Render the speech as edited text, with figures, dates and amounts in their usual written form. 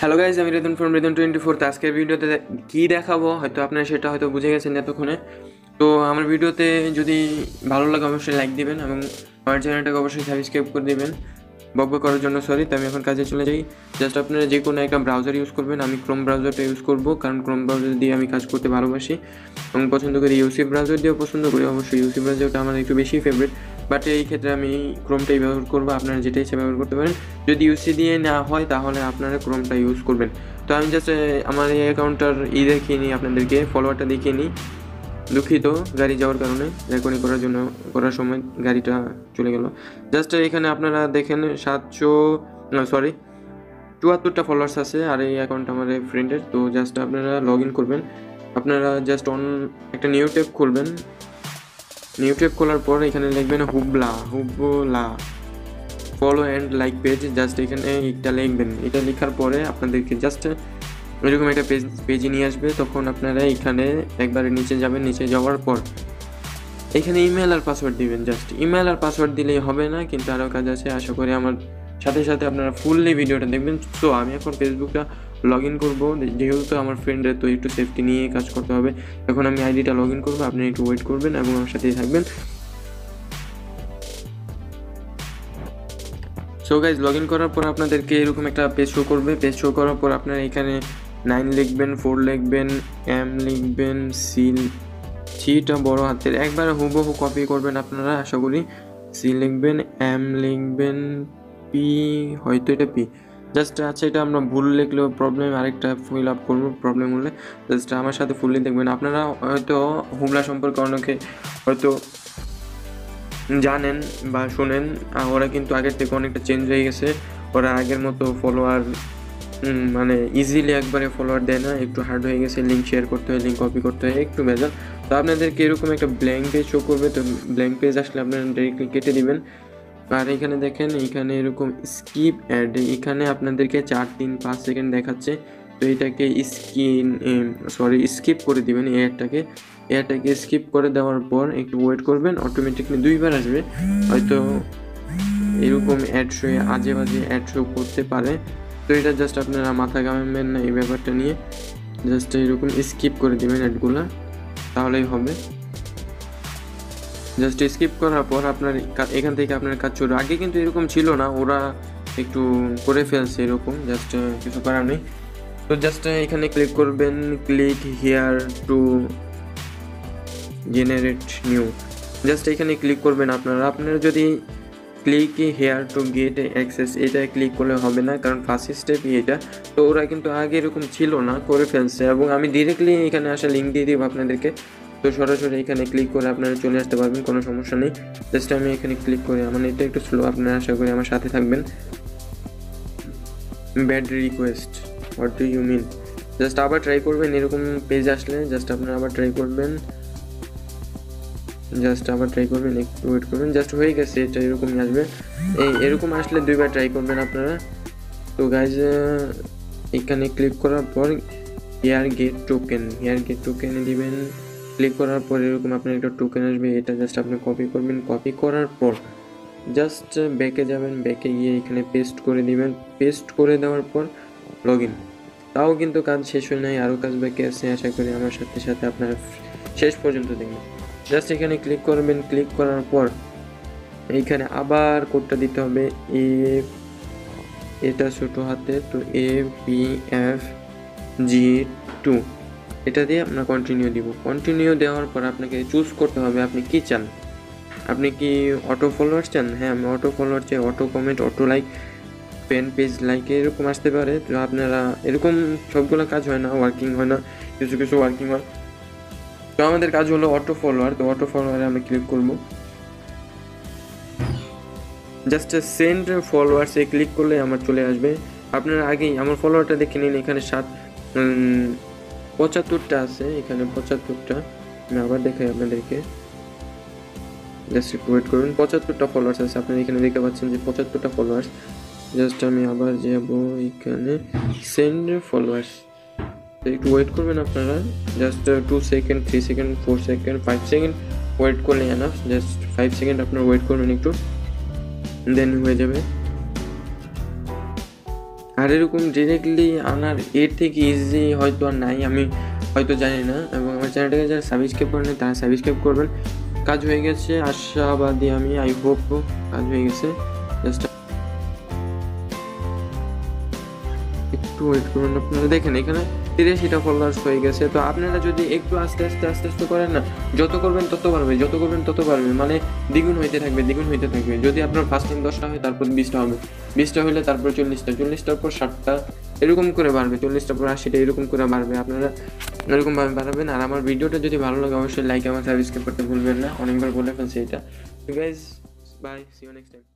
Hello guys, আমি Redon from Redon 24। আজকের ভিডিওতে কী দেখাবো হয়তো আপনারা সেটা হয়তো বুঝে গেছেন এতক্ষণে। তো আমার ভিডিওতে যদি ভালো লাগে অবশ্যই লাইক দিবেন এবং আমার চ্যানেলটাকে অবশ্যই সাবস্ক্রাইব করে দেবেন। বকবক করার জন্য সরি। তো আমি এখন কাজে চলে যাই। জাস্ট আপনারা যে কোনো একটা ব্রাউজার ইউজ করবেন। আমি ক্রোম ব্রাউজারটা ইউজ করব, কারণ ক্রোম ব্রাউজার দিয়ে আমি কাজ করতে ভালোবাসি এবং পছন্দ করি। ইউসি ব্রাউজার দিয়েও পছন্দ করি, অবশ্যই ইউসি ব্রাউজারটা আমার একটু বেশি ফেভারিট, বাট এই ক্ষেত্রে আমি ক্রোমটাই ব্যবহার করবো। আপনারা যেটা ইচ্ছে ব্যবহার করতে পারেন। যদি ইউসি দিয়ে না হয় তাহলে আপনারা ক্রোমটা ইউজ করবেন। তো আমি জাস্ট আমার এই অ্যাকাউন্টটার দেখিয়ে নিই, আপনাদেরকে ফলোয়ারটা দেখিয়ে নিই। দুঃখিত গাড়ি যাওয়ার কারণে, রেকর্ডিং করার সময় গাড়িটা চলে গেল। জাস্ট এখানে আপনারা দেখেন 74টা ফলোয়ার্স আছে, আর এই অ্যাকাউন্ট আমার ফ্রেন্ডের। তো জাস্ট আপনারা লগ ইন করবেন। আপনারা জাস্ট একটা নিউ ট্যাব খুলবেন। নিউ ট্যাব খোলার পর এখানে লিখবেন হুবলা follow and like page. Just এখানে এটা লিখবেন। এটা লেখার পরে আপনাদেরকে জাস্ট এরকম একটা পেজে নিয়ে আসবে। তখন আপনারা এখানে একবারে নিচে যাবেন। নিচে যাওয়ার পর এখানে ইমেল আর পাসওয়ার্ড দিবেন। জাস্ট ইমেল আর পাসওয়ার্ড দিলেই হবে না, কিন্তু আরও কাজ আছে। আশা করি আমার সাথে সাথে আপনারা ফুললি ভিডিওটা দেখবেন। সো আমি এখন ফেসবুকটা লগ ইন করবো, যেহেতু আমার ফ্রেন্ডের তো একটু সেফটি নিয়ে কাজ করতে হবে। এখন আমি আইডিটা লগ ইন করবো, আপনি একটু ওয়েট করবেন এবং আমার সাথেই থাকবেন। সো গাইজ, লগ ইন করার পর আপনাদেরকে এরকম একটা পেজ শো করবে। পেজ শো করার পর আপনারা এখানে 9 লিখবেন, 4 লিখবেন, M লিখবেন, সিটা বড় হাতের একবার হুবহু কপি করবেন আপনারা। আশা করি সি লিখবেন, M লিখবেন, পি হয়তো এটা পি জাস্ট আছে। এটা আমরা ভুল লিখলেও প্রবলেম, আরেকটা ফিল আপ করবো প্রবলেম হলে। জাস্ট আমার সাথে ফুললি দেখবেন। আপনারা হয়তো হুবলা সম্পর্কে অনেকে হয়তো জানেন বা শোনেন, ওরা কিন্তু আগের থেকে অনেকটা চেঞ্জ হয়ে গেছে। ওরা আগের মতো ফলোয়ার মানে ইজিলি একবারে ফলোয়ার দেয় না, একটু হার্ড হয়ে গেছে। লিঙ্ক শেয়ার করতে হয়, লিঙ্ক কপি করতে হয়, একটু ভেজাল। তো আপনাদেরকে এরকম একটা ব্ল্যাঙ্ক পেজ শো করবে। তো ব্ল্যাঙ্ক পেজ আসলে আপনারা ডাইরেক্টলি কেটে দিবেন। আর এখানে দেখেন, এখানে এরকম স্কিপ অ্যাড, এখানে আপনাদেরকে 4, 3, 5 সেকেন্ড দেখাচ্ছে। তো এটাকে স্কিপ করে দিবেন। এয়ারটাকে স্কিপ করে দেওয়ার পর একটু ওয়েট করবেন। অটোমেটিকলি 2বার আসবে। হয়তো এরকম অ্যাড শো আজে বাজে অ্যাড শো করতে পারে। তো এটা জাস্ট আপনারা মাথা ঘামাবেন না এই ব্যাপারটা নিয়ে। জাস্ট এরকম স্কিপ করে দিবেন অ্যাডগুলো, তাহলেই হবে। জাস্ট স্কিপ করার পর আপনার এখান থেকে আপনার কাজ শুরু। আগে কিন্তু এরকম ছিল না, ওরা একটু করে ফেলছে এরকম, জাস্ট কিছু করার নেই। তো জাস্ট এখানে ক্লিক করবেন, click here to generate new. Just এখানে ক্লিক করবেন আপনারা যদি click here to get access এটা ক্লিক করলে হবে না, কারণ ফার্স্ট স্টেপই এটা। তো ওরা কিন্তু আগে এরকম ছিল না, করে ফেলছে। এবং আমি ডিরেক্টলি এখানে আসা লিঙ্ক দিয়ে দিব আপনাদেরকে। তো সরাসরি এখানে ক্লিক করে আপনারা চলে আসতে পারবেন, কোনো সমস্যা নেই। জাস্ট আমি এখানে ক্লিক করি। আমার এটা একটু স্লো, আপনারা আশা করি আমার সাথে থাকবেন। Bad request, what do you mean? Just আবার ট্রাই করবেন। এরকম পেজ আসলে জাস্ট আপনারা আবার ট্রাই করবেন। একটু ওয়েট করবেন। জাস্ট হয়ে গেছে, এটা এরকমই আসবে। এরকম আসলে 2বার ট্রাই করবেন আপনারা। তো গাইজ, এখানে ক্লিক করার পর হেয়ার গেট টোকেনে দিবেন। ক্লিক করার পর এরকম আপনার একটা টোকেন আসবে। এটা জাস্ট আপনি কপি করবেন। কপি করার পর জাস্ট ব্যাকে যাবেন। ব্যাকে গিয়ে এখানে পেস্ট করে দিবেন। পেস্ট করে দেওয়ার পর লগ ইন। তাও কিন্তু কাজ শেষ হয় নাই, আরও কাজ বাকি আছে। আশা করি আমার সাথে সাথে আপনারা শেষ পর্যন্ত দেখবেন। জাস্ট এখানে ক্লিক করবেন। ক্লিক করার পর এইখানে আবার কোডটা দিতে হবে। এটা ছোটো হাতে, তো APFG2 এটা দিয়ে আমরা কন্টিনিউ দিব। কন্টিনিউ দেওয়ার পর আপনাকে চুজ করতে হবে আপনি কি চান। আপনি কি অটো ফলোয়ার চান? হ্যাঁ, আমি অটো ফলোয়ার চাই। Auto comment, auto like, fan page like এরকম আসতে পারে। তো আপনারা এরকম সবগুলো কাজ হয় না, ওয়ার্কিং হয় না, কিছু কিছু ওয়ার্কিং হয়। তো আমাদের কাজ হলো অটো ফলোয়ার। তো অটো ফলোয়ারে আমি ক্লিক করব। জাস্ট সেন্ড ফলোয়ার্সে ক্লিক করলে আমার চলে আসবে। আপনারা আগেই আমার ফলোয়ারটা দেখে নিন। এখানে 75টা আছে, এখানে 75টা। আমি আবার দেখাই আপনাদেরকে, জাস্ট একটু ওয়েট করুন। 75টা ফলোয়ার্স আছে, আপনারা এখানে দেখতে পাচ্ছেন যে 75টা ফলোয়ার্স। জাস্ট আমি আবার যাব এখানে সেন্ড ফলোয়ার্স। তো একটু ওয়েট করবেন আপনারা। Just 2 second, 3 second, 4 second, 5 second wait করলে এনাফ। জাস্ট 5 সেকেন্ড আপনারা ওয়েট করবেন একটু, দেন হয়ে যাবে। আর এরকম ডিরেক্টলি আনার এর থেকে ইজি হয়তো আর নাই, আমি হয়তো জানি না। এবং আমার চ্যানেলটাকে যারা সাবস্ক্রাইব করেন তারা সাবস্ক্রাইব করবেন। কাজ হয়ে গেছে, আশাবাদী আমি, আই হোপ কাজ হয়ে গেছে। জাস্ট একটু ওয়েট করুন, আপনারা দেখেন এখানে 83টা ফলোয়ার্স হয়ে গেছে। তো আপনারা যদি একটু আস্তে আস্তে করেন না, যত করবেন তত বাড়বে, যত করবেন তত বাড়বে, মানে দ্বিগুণ হইতে থাকবে। যদি আপনার ফার্স্ট টাইম 10টা হয়, তারপর 20টা হবে, 20টা হলে তারপর 40টা, 40টার পর 60টা, এরকম করে বাড়বে, 40টার পর 80টা, এরকম করে বাড়বে। আপনারা এরকমভাবে বাড়াবেন। আর আমার ভিডিওটা যদি ভালো লাগে অবশ্যই লাইক এবং সাবস্ক্রাইব করতে ভুলবেন না, অনেকবার বলে ফেলছি এটা। Guys bye, see you next time.